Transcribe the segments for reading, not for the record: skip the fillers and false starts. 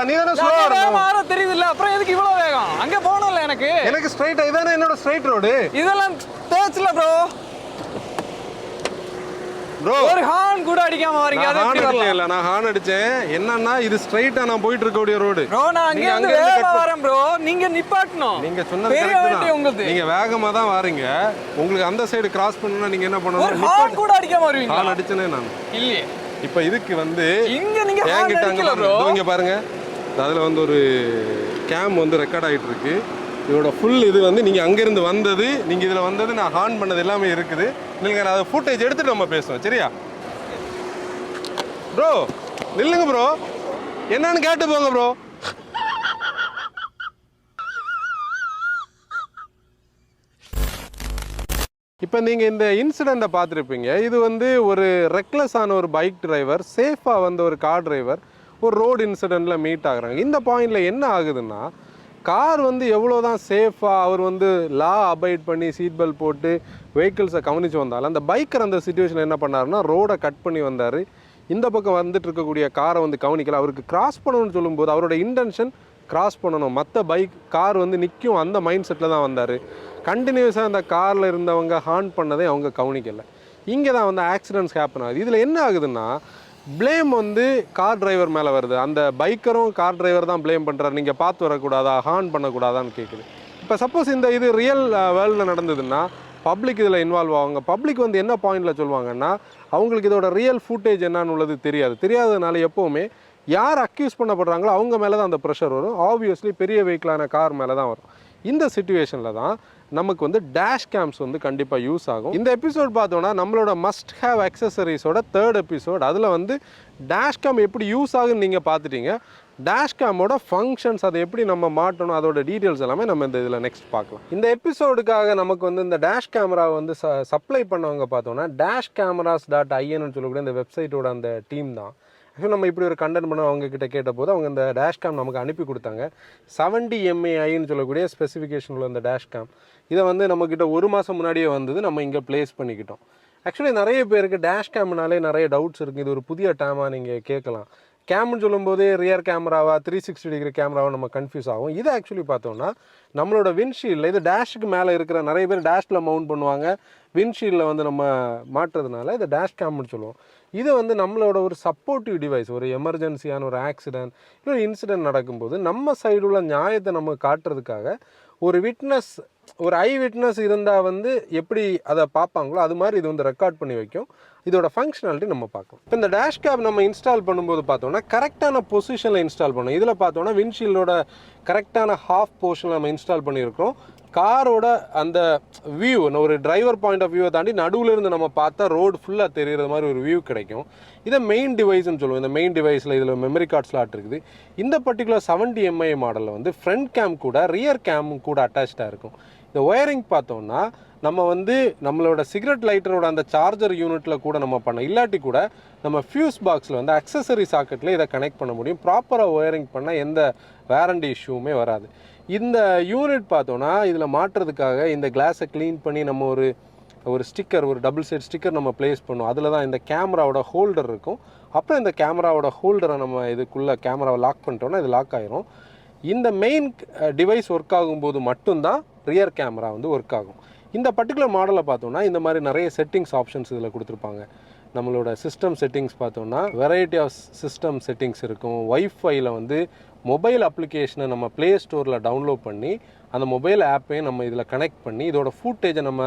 தெரியுதுப்பா, நீ தானே ஸ்லோவா மாற தெரியுதுல்ல, அப்புறம் எதுக்கு இவ்வளவு வேகம்? அங்க போகணும்ல எனக்கு ஸ்ட்ரைட் இதானே என்னோட ஸ்ட்ரைட் ரோடு. இதெல்லாம் தேய்ச்சல ப்ரோ, ஒரு ஹார்ன் கூட அடிக்காம வரீங்க. அது எப்படி வரல? நான் ஹார்ன் அடிச்சேன். என்னன்னா இது ஸ்ட்ரைட்டா நான் போயிட்டு இருக்க கூடிய ரோடு ப்ரோ. நான் அங்க வேகமா வரேன் ப்ரோ, நீங்க நிப்பாட்டணும். நீங்க சொன்னது கரெக்ட் தான், நீங்க வேகமா தான் வாரீங்க. உங்களுக்கு அந்த சைடு கிராஸ் பண்ணனும்னா நீங்க என்ன பண்ணணும்? ஒரு ஹார்ன் கூட அடிக்காம வருவீங்க. ஹார்ன் அடிச்சனே நான் இல்லையே. இப்போ இதுக்கு வந்து இங்க நீங்க ஹார்ன் அடிக்கல ப்ரோ. இங்க பாருங்க, அதுல வந்து ஒரு கேம் வந்து ரெக்கார்ட் ஆயிட்டு இருக்கு. இதோட ஃபுல் இது வந்து நீங்கள் அங்கேருந்து வந்தது, நீங்கள் இதில் வந்தது, நான் ஹார்ன் பண்ணது எல்லாமே இருக்குது. நீங்கள் அதை ஃபுட்டேஜ் எடுத்துகிட்டு நம்ம பேசுவோம், சரியா ப்ரோ? நில்லுங்க ப்ரோ, என்னன்னு கேட்டு போங்க ப்ரோ. இப்போ நீங்கள் இந்த இன்சிடெண்ட்டை பார்த்துருப்பீங்க. இது வந்து ஒரு ரெக்லெஸ்ஸான ஒரு பைக் டிரைவர், சேஃபாக வந்த ஒரு கார் டிரைவர் ஒரு ரோடு இன்சிடெண்ட்டில் மீட் ஆகுறாங்க. இந்த பாயிண்டில் என்ன ஆகுதுன்னா, கார் வந்து எவ்வளோதான் சேஃபாக அவர் வந்து லா அபைட் பண்ணி சீட் பெல்ட் போட்டு வெஹிக்கிள்ஸை கவனித்து வந்தாலும், அந்த பைக்கர் அந்த சுச்சுவேஷனில் என்ன பண்ணாருன்னா ரோடை கட் பண்ணி வந்தார். இந்த பக்கம் வந்துட்டு இருக்கக்கூடிய காரை வந்து கவனிக்கல. அவருக்கு கிராஸ் பண்ணணும்னு சொல்லும்போது அவரோட இன்டென்ஷன் கிராஸ் பண்ணணும், மற்ற கார் வந்து நிற்கும் அந்த மைண்ட் செட்டில் தான் வந்தார். கண்டினியூஸாக அந்த காரில் இருந்தவங்க ஹார்ன் பண்ணதை அவங்க கவனிக்கலை. இங்கே தான் வந்து ஆக்சிடென்ட்ஸ் ஹேப்பன் ஆகுது. இதில் என்ன ஆகுதுன்னா, ப்ளேம் வந்து கார் டிரைவர் மேலே வருது. அந்த பைக்கரும் கார் டிரைவர் தான் ப்ளேம் பண்ணுறாரு. நீங்கள் பார்த்து வரக்கூடாதா, ஹார்ன் பண்ணக்கூடாதான்னு கேட்குது. இப்போ சப்போஸ் இந்த இது ரியல் வேர்ல்டில் நடந்ததுன்னா பப்ளிக் இதில் இன்வால்வ் ஆவாங்க. பப்ளிக் வந்து என்ன பாயிண்டில் சொல்லுவாங்கன்னா, அவங்களுக்கு இதோட ரியல் ஃபுட்டேஜ் என்னன்னு உள்ளது தெரியாததுனால எப்போவுமே யார் அக்யூஸ் பண்ணப்படுறாங்களோ அவங்க மேலே தான் அந்த ப்ரெஷர் வரும். ஆப்வியஸ்லி பெரிய வெஹிக்கிளான கார் மேலே தான் வரும். இந்த சிச்சுவேஷனில் தான் நமக்கு வந்து டேஷ் கேம்ஸ் வந்து கண்டிப்பாக யூஸ் ஆகும். இந்த எபிசோட் பார்த்தோன்னா நம்மளோட மஸ்ட் ஹேவ் அக்சசரிஸோட 3rd எபிசோட். அதில் வந்து டேஷ் கேம் எப்படி யூஸ் ஆகுன்னு நீங்கள் பார்த்துட்டீங்க. டேஷ் கேமோட ஃபங்க்ஷன்ஸ், அதை எப்படி நம்ம மாட்டணும், அதோட டீட்டெயில்ஸ் எல்லாமே நம்ம இந்த இதில் நெக்ஸ்ட் பார்க்கலாம். இந்த எபிசோடுக்காக நமக்கு வந்து இந்த டேஷ் கேமரா வந்து சப்ளை பண்ணவங்க பார்த்தோன்னா DashCameras.in சொல்லக்கூடிய இந்த வெப்சைட்டோட அந்த டீம் தான். ஆக்சுவலி நம்ம இப்படி ஒரு கண்டென்ட் பண்ண அவங்க கிட்ட கேட்ட போது அவங்க இந்த டேஷ் கேம் நமக்கு அனுப்பி கொடுத்தாங்க. 70 MAIன்னு சொல்லக்கூடிய ஸ்பெசிஃபிகேஷன் உள்ள இந்த டேஷ் கேம், இதை வந்து நம்மக்கிட்ட 1 மாதம் முன்னாடியே வந்தது. நம்ம இங்கே ப்ளேஸ் பண்ணிக்கிட்டோம். ஆக்சுவலி நிறைய பேருக்கு டேஷ் கேம்னாலே நிறைய டவுட்ஸ் இருக்குது. இது ஒரு புதிய டேமாக நீங்கள் கேட்கலாம். கேம்னு சொல்லும்போதே ரியர் கேமராவா 360 டிகிரி கேமராவா நம்ம கன்ஃபியூஸ் ஆகும். இது ஆக்சுவலி பார்த்தோம்னா நம்மளோட விண்ட்ஷீல்டில், இது டேஷுக்கு மேலே இருக்கிற நிறைய பேர் டேஷில் மவுண்ட் பண்ணுவாங்க, விண்ட்ஷீல்டில் வந்து நம்ம மாட்டுறதுனால இதை டேஷ் கேம்னு சொல்லுவோம். இது வந்து நம்மளோட ஒரு சப்போர்ட்டிவ் டிவைஸ். ஒரு எமர்ஜென்சியான ஒரு ஆக்சிடென்ட் இல்லை ஒரு இன்சிடென்ட் நடக்கும்போது நம்ம சைடு உள்ள நியாயத்தை நம்ம காட்டுறதுக்காக ஒரு விட்னஸ், ஒரு ஐ விட்னஸ் இருந்தால் வந்து எப்படி அதை பார்ப்பாங்களோ அது மாதிரி இது வந்து ரெக்கார்ட் பண்ணி வைக்கும். இதோட ஃபங்க்ஷனாலிட்டி நம்ம பார்க்கலாம். இப்போ இந்த டேஷ் கேப் நம்ம இன்ஸ்டால் பண்ணும்போது பார்த்தோம்னா கரெக்டான பொசிஷனில் இன்ஸ்டால் பண்ணணும். இதில் பார்த்தோன்னா விண்ட்ஷீல்டோட கரெக்டான ஹாஃப் போர்ஷனில் நம்ம இன்ஸ்டால் பண்ணியிருக்கோம். காரோட அந்த வியூ, ஒரு டிரைவர் பாயிண்ட் ஆஃப் வியூவை தாண்டி நடுவில் இருந்து நம்ம பார்த்தா ரோடு ஃபுல்லாக தெரிகிற மாதிரி ஒரு வியூ கிடைக்கும். இதை மெயின் டிவைஸ்ன்னு சொல்லுவோம். இந்த மெயின் டிவைஸில் இதில் மெமரி கார்ட் ஸ்லாட் இருக்குது. இந்த பர்டிகுலர் 70 MAI மாடலில் வந்து ஃப்ரண்ட் கேம் கூட ரியர் கேமும் கூட அட்டாச்சாக இருக்கும். இந்த ஒயரிங் பார்த்தோம்னா நம்ம வந்து நம்மளோட சிகரெட் லைட்டரோட அந்த சார்ஜர் யூனிட்டில் கூட நம்ம பண்ண, இல்லாட்டி கூட நம்ம ஃபியூஸ் பாக்ஸில் வந்து அக்சசரி சாக்கெட்டில் இதை கனெக்ட் பண்ண முடியும். ப்ராப்பராக ஒயரிங் பண்ணால் எந்த வேரண்டி இஷ்யூவுமே வராது. இந்த யூனிட் பார்த்தோன்னா இதில் மாட்டுறதுக்காக இந்த கிளாஸை க்ளீன் பண்ணி நம்ம ஒரு ஸ்டிக்கர், ஒரு டபுள் சைட் ஸ்டிக்கர் நம்ம ப்ளேஸ் பண்ணுவோம். அதில் தான் இந்த கேமராவோட ஹோல்டர் இருக்கும். அப்புறம் இந்த கேமராவோட ஹோல்டரை நம்ம இதுக்குள்ளே கேமராவை லாக் பண்ணிட்டோன்னா இது லாக் ஆயிரும். இந்த மெயின் டிவைஸ் ஒர்க் ஆகும்போது மட்டும்தான் ரியர் கேமரா வந்து ஒர்க் ஆகும். இந்த பர்டிகுலர் மாடலை பார்த்தோன்னா இந்த மாதிரி நிறைய செட்டிங்ஸ் ஆப்ஷன்ஸ் இதில் கொடுத்துருப்பாங்க. நம்மளோட சிஸ்டம் செட்டிங்ஸ் பார்த்தோன்னா வெரைட்டி ஆஃப் சிஸ்டம் செட்டிங்ஸ் இருக்கும். வைஃபைல வந்து மொபைல் அப்ளிகேஷனை நம்ம ப்ளே ஸ்டோரில் டவுன்லோட் பண்ணி அந்த மொபைல் ஆப்பையும் நம்ம இதில் கனெக்ட் பண்ணி இதோட ஃபுட்டேஜை நம்ம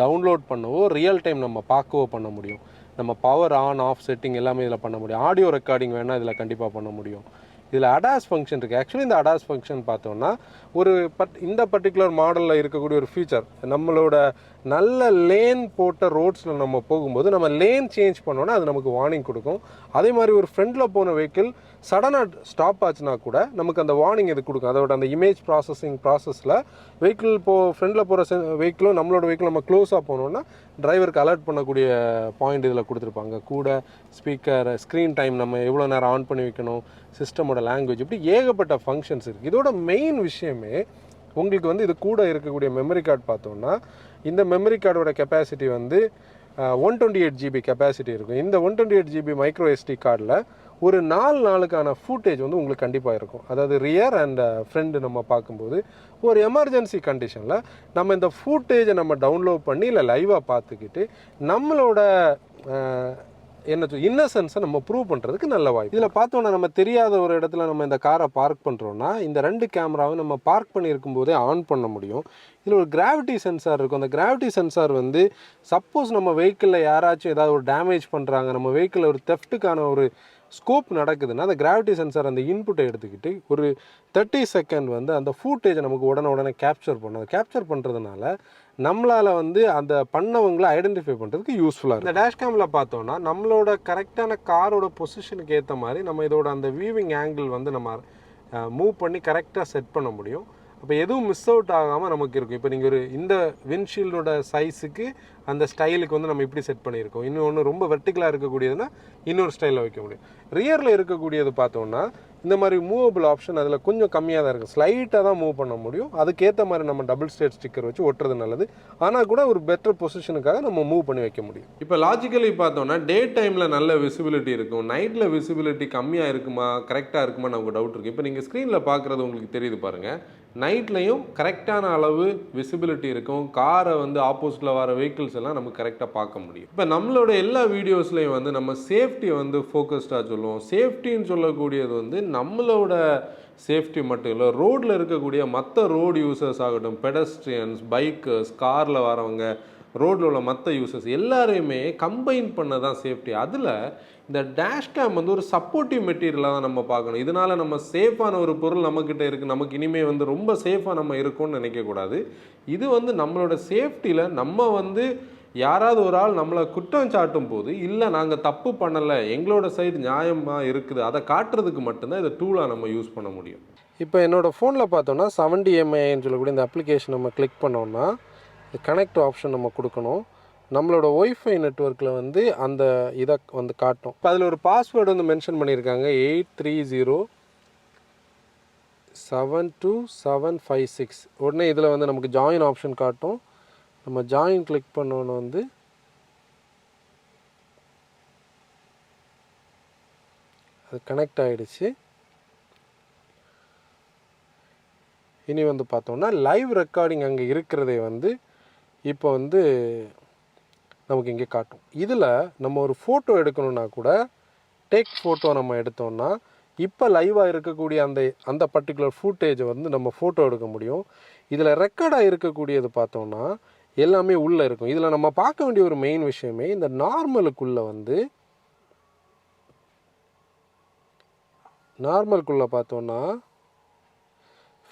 டவுன்லோட் பண்ணவோ ரியல் டைம் நம்ம பார்க்கவோ பண்ண முடியும். நம்ம பவர் ஆன் ஆஃப் செட்டிங் எல்லாமே இதில் பண்ண முடியும். ஆடியோ ரெக்கார்டிங் வேணால் இதில் கண்டிப்பாக பண்ண முடியும். இதில் அடாஸ் ஃபங்க்ஷன் இருக்குது. ஆக்சுவலி இந்த அடாஸ் ஃபங்க்ஷன் பார்த்தோன்னா இந்த பர்டிகுலர் மாடலில் இருக்கக்கூடிய ஒரு ஃபீச்சர், நம்மளோட நல்ல லேன் போட்ட ரோட்ஸில் நம்ம போகும்போது நம்ம லேன் சேஞ்ச் பண்ணோன்னா அது நமக்கு வார்னிங் கொடுக்கும். அதே மாதிரி ஒரு ஃப்ரண்டில் போன வெஹிக்கிள் சடனாக ஸ்டாப் ஆச்சுன்னா கூட நமக்கு அந்த வார்னிங் இது கொடுக்கும். அதோட அந்த இமேஜ் ப்ராசஸில் வெஹிக்கிள் ஃப்ரண்டில் போகிற வெஹிக்கிளும் நம்மளோட வெஹிக்கிள் நம்ம க்ளோஸாக போனோன்னா டிரைவருக்கு அலர்ட் பண்ணக்கூடிய பாயிண்ட் இதில் கொடுத்துருப்பாங்க. கூட ஸ்பீக்கர், ஸ்க்ரீன் டைம் நம்ம எவ்வளோ நேரம் ஆன் பண்ணி வைக்கணும், சிஸ்டமோட லாங்குவேஜ், இப்படி ஏகப்பட்ட ஃபங்க்ஷன்ஸ் இருக்குது. இதோட மெயின் விஷயமே உங்களுக்கு வந்து இது கூட இருக்கக்கூடிய மெமரி கார்டு பார்த்தோன்னா இந்த மெமரி கார்டோட கெப்பாசிட்டி வந்து 128 GB கெப்பாசிட்டி இருக்கும். இந்த 128 GB மைக்ரோ SD கார்டில் ஒரு 4 நாளுக்கான ஃபுட்டேஜ் வந்து உங்களுக்கு கண்டிப்பாக இருக்கும். அதாவது ரியர் அண்ட் ஃப்ரண்ட் நம்ம பார்க்கும்போது ஒரு எமர்ஜென்சி கண்டிஷனில் நம்ம இந்த ஃபுட்டேஜை நம்ம டவுன்லோட் பண்ணி இல்லை லைவாக பார்த்துக்கிட்டு நம்மளோட இன்னசென்ஸை நம்ம ப்ரூவ் பண்ணுறதுக்கு நல்ல வாய்ப்பு. இதில் பார்த்தோன்னா நம்ம தெரியாத ஒரு இடத்துல நம்ம இந்த காரை பார்க் பண்ணுறோன்னா இந்த 2 கேமராவும் நம்ம பார்க் பண்ணியிருக்கும் போதே ஆன் பண்ண முடியும். இதில் ஒரு கிராவிட்டி சென்சார் இருக்கும். அந்த கிராவிட்டி சென்சார் வந்து சப்போஸ் நம்ம வெஹிக்கிளில் யாராச்சும் ஏதாவது ஒரு டேமேஜ் பண்ணுறாங்க, நம்ம வெஹிக்கிளில் ஒரு தெஃப்ட்டுக்கான ஒரு ஸ்கோப் நடக்குதுன்னா அந்த கிராவிட்டி சென்சார் அந்த இன்புட்டை எடுத்துக்கிட்டு ஒரு 30 செகண்ட் வந்து அந்த ஃபுட்டேஜை நமக்கு உடனே கேப்சர் பண்ணும். அதை கேப்சர் பண்ணுறதுனால நம்மளால் வந்து அந்த பண்ணவங்களை ஐடென்டிஃபை பண்ணுறதுக்கு யூஸ்ஃபுல்லாக இருக்கும். இந்த டேஷ்கேமில் பார்த்தோன்னா நம்மளோட கரெக்டான காரோட பொசிஷனுக்கு ஏற்ற மாதிரி நம்ம இதோட அந்த வியூவிங் ஆங்கிள் வந்து நம்ம மூவ் பண்ணி கரெக்டாக செட் பண்ண முடியும். அப்போ எதுவும் மிஸ் அவுட் ஆகாமல் நமக்கு இருக்கும். இப்போ நீங்கள் ஒரு இந்த விண்ட்ஷீல்டோட சைஸுக்கு அந்த ஸ்டைலுக்கு வந்து நம்ம இப்படி செட் பண்ணியிருக்கோம். இன்னொன்று ரொம்ப வெர்டிகலாக இருக்கக்கூடியதுன்னா இன்னொரு ஸ்டைலில் வைக்க முடியும். ரியரில் இருக்கக்கூடியது பார்த்தோன்னா இந்த மாதிரி மூவபிள் ஆப்ஷன் அதில் கொஞ்சம் கம்மியாக தான் இருக்குது. ஸ்லைட்டாக தான் மூவ் பண்ண முடியும். அதுக்கேற்ற மாதிரி நம்ம டபுள் ஸ்டேட் ஸ்டிக்கர் வச்சு ஒட்டுறது நல்லது. ஆனால் கூட ஒரு பெட்டர் பொசிஷனுக்காக நம்ம மூவ் பண்ணி வைக்க முடியும். இப்போ லாஜிக்கலி பார்த்தோன்னா டே டைமில் நல்ல விசிபிலிட்டி இருக்கும். நைட்டில் விசிபிலிட்டி கம்மியாக இருக்குமா கரெக்டாக இருக்குமா நமக்கு டவுட் இருக்குது. இப்போ நீங்கள் ஸ்க்ரீனில் பார்க்குறது உங்களுக்கு தெரியுது பாருங்கள். நைட்லையும் கரெக்டான அளவு விசிபிலிட்டி இருக்கும். காரை வந்து ஆப்போசிட்டில் வர வெஹிக்கிள்ஸ் எல்லாம் நமக்கு கரெக்டாக பார்க்க முடியும். இப்போ நம்மளோட எல்லா வீடியோஸ்லையும் வந்து நம்ம சேஃப்டியை வந்து ஃபோக்கஸ்டாக சொல்லுவோம். சேஃப்டின்னு சொல்லக்கூடியது வந்து நம்மளோட சேஃப்டி மட்டும் இல்லை, ரோட்டில் இருக்கக்கூடிய மற்ற ரோடு யூசர்ஸ் ஆகட்டும், பெடஸ்ட்ரியன்ஸ், பைக்கர்ஸ், காரில் வரவங்க, ரோட்டில் உள்ள மற்ற யூசர்ஸ் எல்லாரையுமே கம்பைன் பண்ண தான் சேஃப்டி. அதில் இந்த டேஷ்கேம் வந்து ஒரு சப்போர்ட்டிவ் மெட்டீரியலாக தான் நம்ம பார்க்கணும். இதனால் நம்ம சேஃபான ஒரு பொருள் நம்மக்கிட்ட இருக்குது, நமக்கு இனிமேல் வந்து ரொம்ப சேஃபாக நம்ம இருக்கோம்னு நினைக்கக்கூடாது. இது வந்து நம்மளோட சேஃப்டியில் நம்ம வந்து யாராவது ஒரு ஆள் நம்மளை குற்றம் சாட்டும் போது இல்லை நாங்கள் தப்பு பண்ணலை, எங்களோட சைடு நியாயமாக இருக்குது, அதை காட்டுறதுக்கு மட்டும்தான் இதை டூலாக நம்ம யூஸ் பண்ண முடியும். இப்போ என்னோடய ஃபோனில் பார்த்தோன்னா 70 MAIன்னு சொல்லக்கூடிய இந்த அப்ளிகேஷன் நம்ம கிளிக் பண்ணோன்னா கனெக்ட் ஆப்ஷன் நம்ம கொடுக்கணும். நம்மளோட ஒய்ஃபை நெட்வொர்க்கில் வந்து அந்த இதை வந்து காட்டும். இப்போ அதில் ஒரு பாஸ்வேர்டு வந்து மென்ஷன் பண்ணியிருக்காங்க 83072756. உடனே இதில் வந்து நமக்கு ஜாயின் ஆப்ஷன் காட்டும். நம்ம ஜாயின் கிளிக் பண்ணோன்னு வந்து அது கனெக்ட் ஆகிடுச்சு. இனி வந்து பார்த்தோம்னா லைவ் ரெக்கார்டிங் அங்கே இருக்கிறதே வந்து இப்போ வந்து நமக்கு இங்கே காட்டும். இதில் நம்ம ஒரு ஃபோட்டோ எடுக்கணுன்னா கூட டேக் ஃபோட்டோ நம்ம எடுத்தோம்னா இப்போ லைவாக இருக்கக்கூடிய அந்த பர்டிகுலர் ஃபுட்டேஜை வந்து நம்ம ஃபோட்டோ எடுக்க முடியும். இதில் ரெக்கார்டாக இருக்கக்கூடியது பார்த்தோம்னா எல்லாமே உள்ளே இருக்கும். இதில் நம்ம பார்க்க வேண்டிய ஒரு மெயின் விஷயமே இந்த நார்மலுக்குள்ளே வந்து பார்த்தோன்னா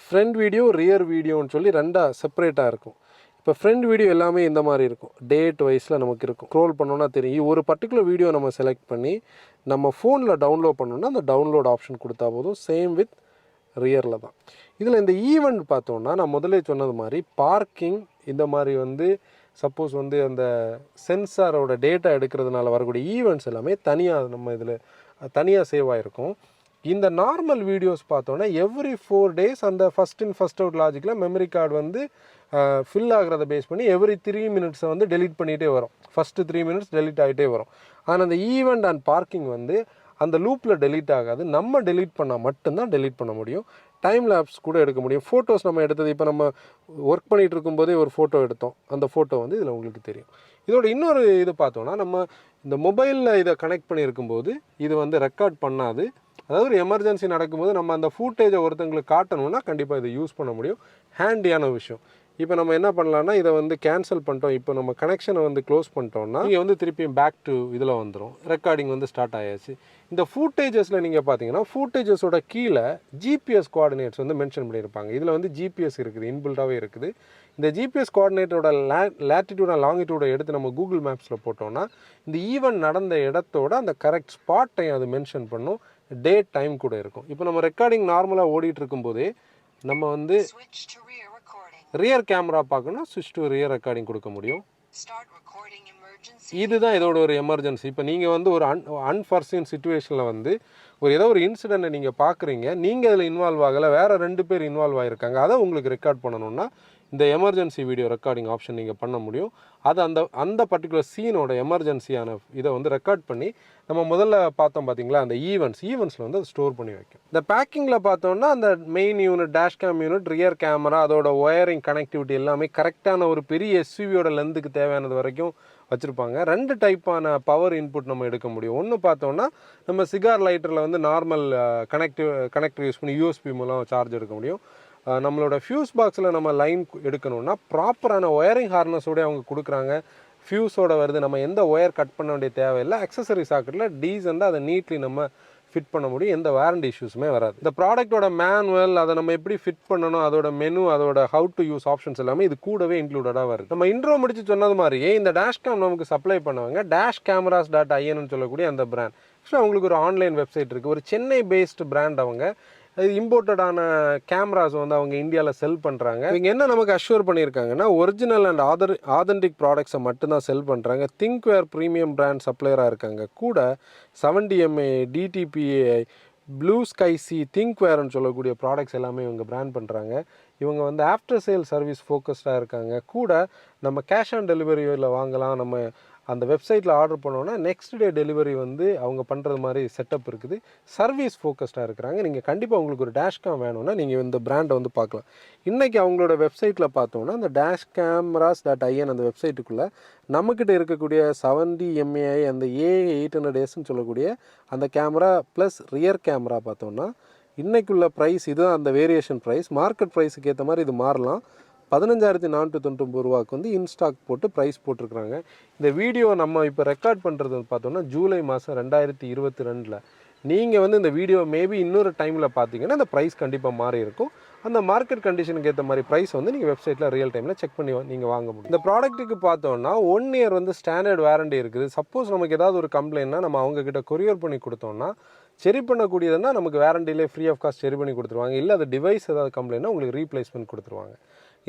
ஃப்ரண்ட் வீடியோ ரியர் வீடியோன்னு சொல்லி ரெண்டாக செப்பரேட்டாக இருக்கும். இப்போ ஃப்ரண்ட் வீடியோ எல்லாமே இந்த மாதிரி இருக்கும். டேட் வைஸில் நமக்கு இருக்கும். ஸ்க்ரோல் பண்ணோன்னா தெரியும். ஒரு பர்டிகுலர் வீடியோ நம்ம செலக்ட் பண்ணி நம்ம ஃபோனில் டவுன்லோட் பண்ணோன்னா அந்த டவுன்லோட் ஆப்ஷன் கொடுத்தா போதும். சேம் வித் ரியரில் தான். இதில் இந்த ஈவெண்ட் பார்த்தோன்னா நான் முதலே சொன்னது மாதிரி பார்க்கிங் இந்த மாதிரி வந்து சப்போஸ் வந்து அந்த சென்சாரோட டேட்டா எடுக்கிறதுனால வரக்கூடிய ஈவெண்ட்ஸ் எல்லாமே தனியாக நம்ம இதில் தனியாக சேவ் ஆகிருக்கும். இந்த நார்மல் வீடியோஸ் பார்த்தோன்னா எவ்ரி 4 days அந்த ஃபஸ்ட் இன் ஃபஸ்ட் அவுட் லாஜிக்கில் மெமரி கார்டு வந்து ஃபில் ஆகிறத பேஸ் பண்ணி எவ்ரி 3 minutes வந்து டெலீட் பண்ணிகிட்டே வரும். ஃபஸ்ட்டு 3 minutes டெலீட் ஆகிட்டே வரும். ஆனால் அந்த ஈவெண்ட் அண்ட் பார்க்கிங் வந்து அந்த லூப்பில் டெலீட் ஆகாது. நம்ம டெலீட் பண்ணால் மட்டும்தான் டெலீட் பண்ண முடியும். டைம் லேப்ஸ் கூட எடுக்க முடியும். ஃபோட்டோஸ் நம்ம எடுத்தது இப்போ நம்ம ஒர்க் பண்ணிகிட்டு இருக்கும்போதே ஒரு ஃபோட்டோ எடுத்தோம். அந்த ஃபோட்டோ வந்து இதில் உங்களுக்கு தெரியும். இதோட இன்னொரு இது பார்த்தோன்னா நம்ம இந்த மொபைலில் இதை கனெக்ட் பண்ணியிருக்கும்போது இது வந்து ரெக்கார்ட் பண்ணாது. அதாவது ஒரு எமர்ஜென்சி நடக்கும்போது நம்ம அந்த ஃபுட்டேஜை ஒருத்தங்களுக்கு காட்டணும்னா கண்டிப்பாக இதை யூஸ் பண்ண முடியும். ஹேண்டியான விஷயம். இப்போ நம்ம என்ன பண்ணலாம்னா இதை வந்து கேன்சல் பண்ணிட்டோம். இப்போ நம்ம கனெக்ஷனை வந்து க்ளோஸ் பண்ணிட்டோம்னா இங்கே வந்து திருப்பியும் பேக் டு இதில் வந்துடும். ரெக்கார்டிங் வந்து ஸ்டார்ட் ஆயாச்சு. இந்த ஃபுட்டேஜஸில் நீங்கள் பார்த்தீங்கன்னா ஃபுட்டேஜஸோட கீழே ஜிபிஎஸ் கோஆர்டினேட்ஸ் வந்து மென்ஷன் பண்ணியிருப்பாங்க. இதில் வந்து ஜிபிஎஸ் இருக்குது, இன்பில்டாகவே இருக்குது. இந்த ஜிபிஎஸ் கோஆர்டினேட்டோட லேட்டிடியூட் அண்ட் லாங்கிடியூடை எடுத்து நம்ம கூகுள் மேப்ஸில் போட்டோம்னா இந்த ஈவெண்ட் நடந்த இடத்தோட அந்த கரெக்ட் ஸ்பாட்டையும் அது மென்ஷன் பண்ணும். டேட் டைம் கூட இருக்கும். இப்போ நம்ம ரெக்கார்டிங் நார்மலாக ஓடிட்டு இருக்கும்போதே நம்ம வந்து ரியர் கேமரா பார்க்கணும், ஸ்விட்ச் டு ரியர் ரெக்கார்டிங் கொடுக்க முடியும். இதுதான் இதோட ஒரு எமர்ஜென்சி. இப்போ நீங்கள் வந்து ஒரு அன்ஃபார்சீன் சுச்சுவேஷனில் வந்து ஏதோ ஒரு இன்சிடெண்ட்டை நீங்கள் பார்க்குறீங்க, நீங்கள் அதில் இன்வால்வ் ஆகலை, வேறு 2 பேர் இன்வால்வ் ஆகிருக்காங்க, அதை உங்களுக்கு ரெக்கார்ட் பண்ணணும்னா இந்த எமர்ஜென்சி வீடியோ ரெக்கார்டிங் ஆப்ஷன் நீங்கள் பண்ண முடியும். அது அந்த பர்டிகுலர் சீனோட எமர்ஜென்சியான இதை வந்து ரெக்கார்ட் பண்ணி நம்ம முதல்ல பார்த்தோம் பார்த்தீங்களா, அந்த ஈவெண்ட்ஸில் வந்து அதை ஸ்டோர் பண்ணி வைக்கும். இந்த பேக்கிங்கில் பார்த்தோம்னா அந்த main unit, dashcam unit, rear camera, அதோட ஒயரிங் கனெக்டிவிட்டி எல்லாமே கரெக்டான ஒரு பெரிய எஸ்யூவியோட லென்த்துக்கு தேவையானது வரைக்கும் வச்சுருப்பாங்க. 2 டைப்பான பவர் இன்புட் நம்ம எடுக்க முடியும். ஒன்று பார்த்தோன்னா நம்ம சிகார் லைட்டரில் வந்து நார்மல் கனெக்டர் யூஸ் பண்ணி யூஎஸ்பி மூலம் சார்ஜ் எடுக்க முடியும். நம்மளோட ஃபியூஸ் பாக்ஸில் நம்ம லைன் எடுக்கணும்னா ப்ராப்பரான ஒயரிங் ஹார்னஸோடய அவங்க கொடுக்குறாங்க. ஃபியூஸோட வருது, நம்ம எந்த ஒயர் கட் பண்ண வேண்டிய தேவையில்லை. அக்சசரி சாக்கெட்டில் டீசெண்டாக அதை நீட்லி நம்ம ஃபிட் பண்ண முடியும். எந்த வாரண்டி இஷ்யூஸுமே வராது. இந்த ப்ராடக்ட்டோட மேனுவல், அதை நம்ம எப்படி ஃபிட் பண்ணணும், அதோட மெனு, அதோட ஹவு டு யூஸ் ஆப்ஷன்ஸ் எல்லாமே இது கூடவே இன்க்ளூடடாக வருது. நம்ம இன்ட்ரோ முடிச்சு சொன்னது மாதிரியே இந்த டேஷ்கேம் நமக்கு சப்ளை பண்ணுவாங்க DashCameras.in சொல்லக்கூடிய அந்த பிராண்ட். ஆக்சுவலாக அவங்களுக்கு ஒரு ஆன்லைன் வெப்சைட் இருக்குது. ஒரு சென்னை பேஸ்டு பிராண்ட். அவங்க இது இம்போர்ட்டடான கேமராஸ் வந்து அவங்க இந்தியாவில் செல் பண்ணுறாங்க. இவங்க என்ன நமக்கு அஷ்யூர் பண்ணியிருக்காங்கன்னா ஒரிஜினல் அண்ட் ஆதென்டிக் ப்ராடக்ட்ஸை மட்டும்தான் செல் பண்ணுறாங்க. திங்க்வேர் ப்ரீமியம் பிராண்ட் சப்ளையராக இருக்காங்க. கூட 70MA, DTPA, ப்ளூ ஸ்கைசி, திங்க்வேர்னு சொல்லக்கூடிய ப்ராடக்ட்ஸ் எல்லாமே இவங்க பிராண்ட் பண்ணுறாங்க. இவங்க வந்து ஆஃப்டர் சேல் சர்வீஸ் ஃபோக்கஸ்டாக இருக்காங்க. கூட நம்ம கேஷ் ஆன் டெலிவரியில் வாங்கலாம். நம்ம அந்த வெப்சைட்டில் ஆர்டர் பண்ணோன்னா நெக்ஸ்ட் டே டெலிவரி வந்து அவங்க பண்ணுறது மாதிரி செட்டப் இருக்குது. சர்வீஸ் ஃபோக்கஸ்டாக இருக்கிறாங்க. நீங்கள் கண்டிப்பாக உங்களுக்கு ஒரு டேஷ்கேம் வேணும்னா நீங்கள் இந்த பிராண்டை வந்து பார்க்கலாம். இன்றைக்கி அவங்களோட வெப்சைட்டில் பார்த்தோம்னா அந்த DashCameras.in அந்த வெப்சைட்டுக்குள்ளே நம்மக்கிட்ட இருக்கக்கூடிய 70MA அந்த A800Sன்னு சொல்லக்கூடிய அந்த கேமரா ப்ளஸ் ரியர் கேமரா பார்த்தோம்னா இன்றைக்குள்ள ப்ரைஸ் இதுதான். அந்த வேரியேஷன் ப்ரைஸ் மார்க்கெட் ப்ரைஸுக்கு ஏற்ற மாதிரி இது மாறலாம். 15,499 ரூபாய்க்கு வந்து இன்ஸ்டாக் போட்டு ப்ரைஸ் போட்டிருக்கிறாங்க. இந்த வீடியோ நம்ம இப்போ ரெக்கார்ட் பண்ணுறது பார்த்தோம்னா ஜூலை மாதம் 2022. நீங்கள் வந்து இந்த வீடியோ மேபி இன்னொரு டைமில் பார்த்தீங்கன்னா அந்த ப்ரைஸ் கண்டிப்பாக மாறி இருக்கும். அந்த மார்க்கெட் கண்டிஷனுக்கு ஏற்ற மாதிரி ப்ரைஸ் வந்து நீங்கள் வெப்சைட்டில் ரியல் டைமில் செக் பண்ணி நீங்கள் வாங்க முடியும். இந்த ப்ராடக்ட்டுக்கு பார்த்தோன்னா 1 இயர் வந்து ஸ்டாண்டர்ட் வாரண்டி இருக்குது. சப்போஸ் நமக்கு ஏதாவது ஒரு கம்ப்ளைண்ட்னா நம்ம அவங்கக்கிட்ட கொரியர் பண்ணி கொடுத்தோம்னா சரி பண்ணக்கூடியதுன்னா நமக்கு வாரண்டியிலே ஃப்ரீ ஆஃப் காஸ்ட் சரி பண்ணி கொடுத்துருவாங்க. இல்லை அது டிவைஸ் ஏதாவது கம்ப்ளைண்ட்னா உங்களுக்கு ரீப்ளேஸ்மெண்ட் கொடுத்துருவாங்க.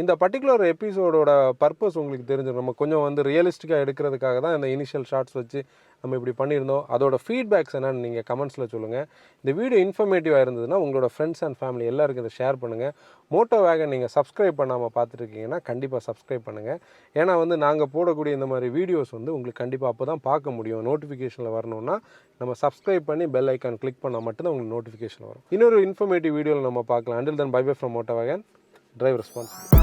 இந்த பர்டிகுலர் எபிசோடோட பர்பஸ் உங்களுக்கு தெரிஞ்சிடும். நம்ம கொஞ்சம் வந்து ரியலிஸ்டிக்காக எடுக்கிறதுக்காக தான் இந்த இனிஷியல் ஷார்ட்ஸ் வச்சு நம்ம இப்படி பண்ணியிருந்தோம். அதோட ஃபீட்பேக்ஸ் என்னன்னு நீங்கள் கமெண்ட்ஸில் சொல்லுங்கள். இந்த வீடியோ இன்ஃபர்மேட்டிவாக இருந்ததுன்னா உங்களோட ஃப்ரெண்ட்ஸ் அண்ட் ஃபேமிலி எல்லாருக்கும் இதை ஷேர் பண்ணுங்கள். MotoWagon நீங்கள் சப்ஸ்கிரைப் பண்ணாமல் பார்த்துருக்கீங்கன்னா கண்டிப்பாக சப்ஸ்கிரைப் பண்ணுங்கள். ஏன்னா வந்து நாங்கள் போடக்கூடிய இந்த மாதிரி வீடியோஸ் வந்து உங்களுக்கு கண்டிப்பாக அப்போ தான் பார்க்க முடியும். நோட்டிஃபிகேஷனில் வரணும்னா நம்ம சப்ஸ்கிரைப் பண்ணி பெல் ஐக்கான் கிளிக் பண்ணால் மட்டும்தான் உங்களுக்கு நோட்டிஃபிகேஷன் வரும். இன்னொரு இன்ஃபர்மேட்டிவ் வீடியோவில் நம்ம பார்க்கலாம். Until then, bye bye from MotoWagon. Drive responsibly.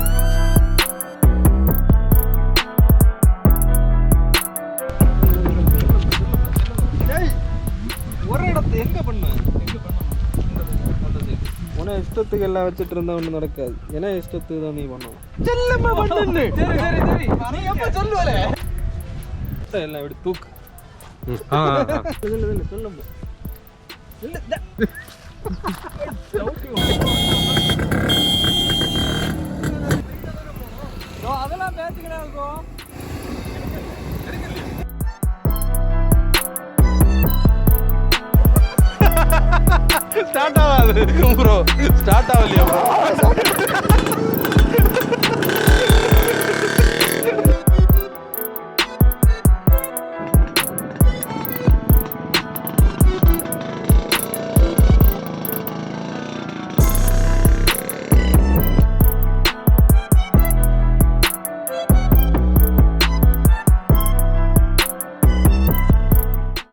ஒரு இடத்து எங்க பண்ண உன இஷ்டத்துக்கு எல்லாம் வச்சுட்டு இருந்தா ஒன்றும் நடக்காது. ஏன்னா இஷ்டத்துக்கு தான் நீ பண்ணணும். நீ எப்ப சொல்லுவல எல்லாம் எப்படி தூக்கு சொல்லும் அதெல்லாம் பேசிக்கிட்டா ஸ்டார்ட் ஆகாது ப்ரோ, ஸ்டார்ட் ஆகாது.